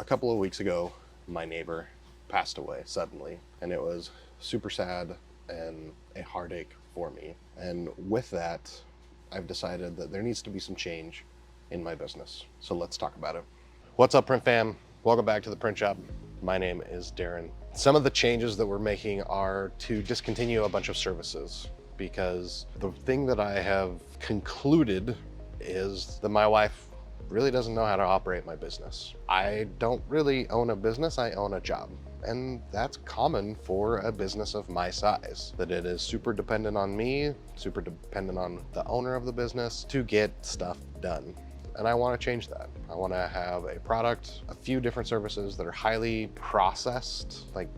A couple of weeks ago, my neighbor passed away suddenly, and it was super sad and a heartache for me. And with that, I've decided that there needs to be some change in my business. So let's talk about it. What's up, print fam? Welcome back to the print shop. My name is Darren. Some of the changes that we're making are to discontinue a bunch of services, because the thing that I have concluded is that my wife really doesn't know how to operate my business. I don't really own a business, I own a job. And that's common for a business of my size, that it is super dependent on me, super dependent on the owner of the business to get stuff done. And I want to change that. I want to have a product, a few different services that are highly processed, like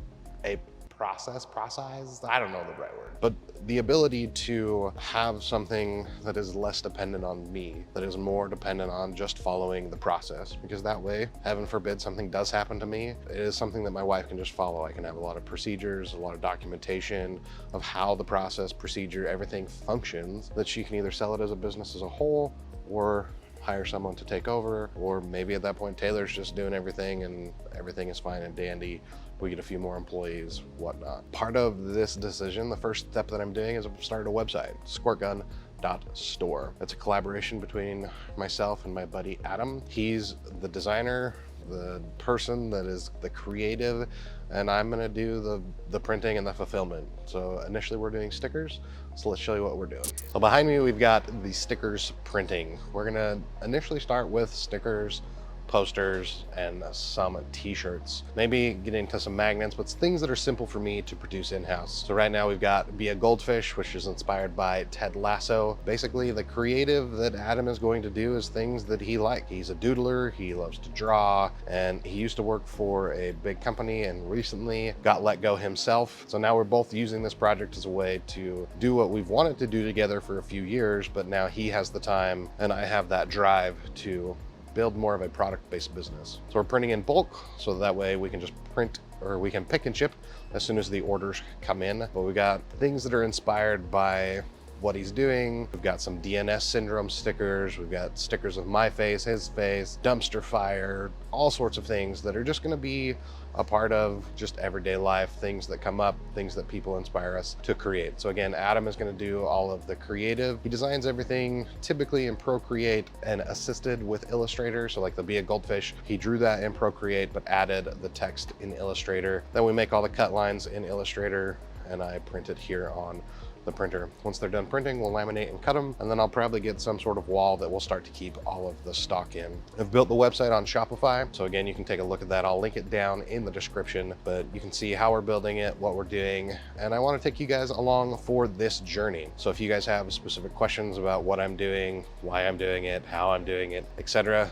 a processed, I don't know the right word, but the ability to have something that is less dependent on me, that is more dependent on just following the process, because that way, heaven forbid something does happen to me, it is something that my wife can just follow. I can have a lot of procedures, a lot of documentation of how the process, procedure, everything functions, that she can either sell it as a business as a whole or hire someone to take over, or maybe at that point Taylor's just doing everything and everything is fine and dandy. We get a few more employees, whatnot. Part of this decision, the first step that I'm doing is I've started a website, squirtgun.store. It's a collaboration between myself and my buddy Adam. He's the designer, the person that is the creative, and I'm gonna do the printing and the fulfillment. So initially we're doing stickers, so let's show you what we're doing. So behind me, we've got the stickers printing. We're gonna initially start with stickers, posters, and some t-shirts. Maybe get into some magnets, but things that are simple for me to produce in-house. So right now we've got Be a Goldfish, which is inspired by Ted Lasso. Basically, the creative that Adam is going to do is things that he likes. He's a doodler, he loves to draw, and he used to work for a big company and recently got let go himself. So now we're both using this project as a way to do what we've wanted to do together for a few years, but now he has the time and I have that drive to build more of a product-based business. So we're printing in bulk, so that way we can just print, or we can pick and ship as soon as the orders come in. But we got things that are inspired by what he's doing. We've got some DNS syndrome stickers. We've got stickers of my face, his face, dumpster fire, all sorts of things that are just gonna be a part of just everyday life, things that come up, things that people inspire us to create. So again, Adam is gonna do all of the creative. He designs everything typically in Procreate and assisted with Illustrator. So like the Be a Goldfish, he drew that in Procreate, but added the text in Illustrator. Then we make all the cut lines in Illustrator and I print it here on the printer. Once they're done printing, we'll laminate and cut them, and then I'll probably get some sort of wall that we'll start to keep all of the stock in. I've built the website on Shopify, so again, you can take a look at that. I'll link it down in the description, but you can see how we're building it, what we're doing, and I want to take you guys along for this journey. So if you guys have specific questions about what I'm doing, why I'm doing it, how I'm doing it, etc.,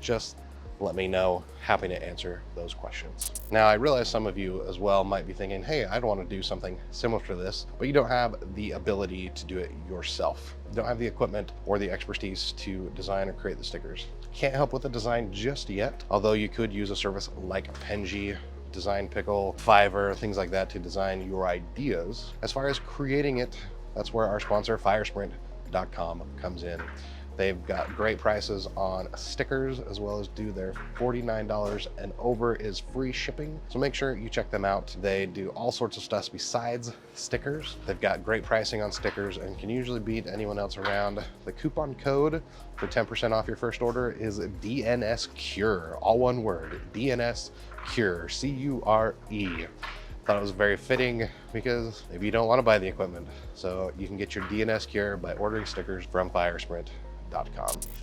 just let me know. Happy to answer those questions. Now, I realize some of you as well might be thinking, hey, I'd want to do something similar to this, but you don't have the ability to do it yourself. You don't have the equipment or the expertise to design or create the stickers. Can't help with the design just yet, although you could use a service like Penji, Design Pickle, Fiverr, things like that to design your ideas. As far as creating it, that's where our sponsor, firesprint.com, comes in. They've got great prices on stickers, as well as do their $49 and over is free shipping. So make sure you check them out. They do all sorts of stuff besides stickers. They've got great pricing on stickers and can usually beat anyone else around. The coupon code for 10% off your first order is DNS Cure, all one word, DNS Cure, C-U-R-E. Thought it was very fitting because maybe you don't want to buy the equipment. So you can get your DNS Cure by ordering stickers from Firesprint.com.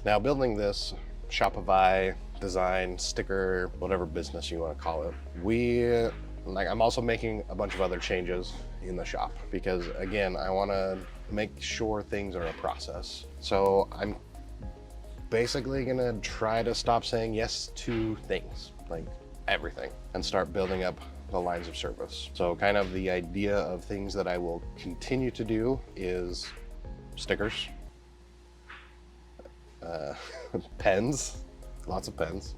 Now, building this Shopify design sticker, whatever business you want to call it, I'm also making a bunch of other changes in the shop because again, I want to make sure things are a process. So I'm basically going to try to stop saying yes to things, like everything, and start building up the lines of service. So kind of the idea of things that I will continue to do is stickers, pens, lots of pens,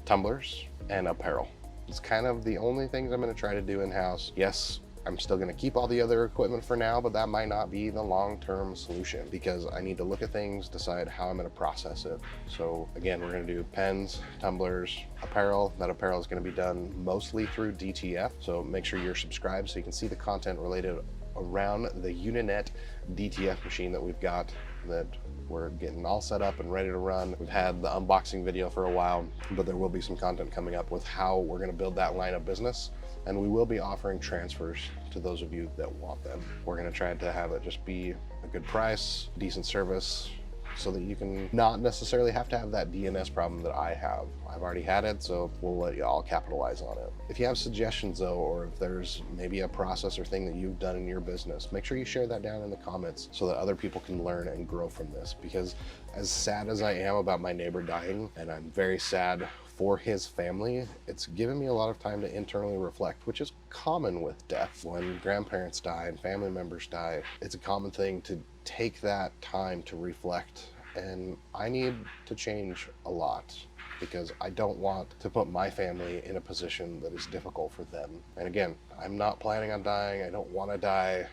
tumblers, and apparel. It's kind of the only things I'm going to try to do in-house. Yes, I'm still going to keep all the other equipment for now, but that might not be the long-term solution because I need to look at things, decide how I'm going to process it. So again, we're going to do pens, tumblers, apparel. That apparel is going to be done mostly through DTF. So make sure you're subscribed so you can see the content related around the Uninet DTF machine that we've got, that we're getting all set up and ready to run. We've had the unboxing video for a while, but there will be some content coming up with how we're going to build that line of business, and we will be offering transfers to those of you that want them. We're going to try to have it just be a good price, decent service, so that you can not necessarily have to have that DNS problem that I have. I've already had it, so we'll let you all capitalize on it. If you have suggestions though, or if there's maybe a process or thing that you've done in your business, make sure you share that down in the comments so that other people can learn and grow from this. Because as sad as I am about my neighbor dying, and I'm very sad for his family, it's given me a lot of time to internally reflect, which is common with death. When grandparents die and family members die, it's a common thing to take that time to reflect, and I need to change a lot because I don't want to put my family in a position that is difficult for them. And again, I'm not planning on dying, I don't want to die,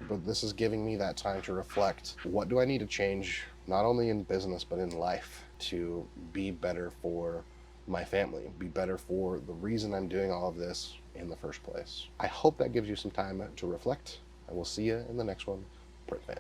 but this is giving me that time to reflect. What do I need to change, not only in business but in life, to be better for my family, be better for the reason I'm doing all of this in the first place? I hope that gives you some time to reflect. I will see you in the next one. Printman.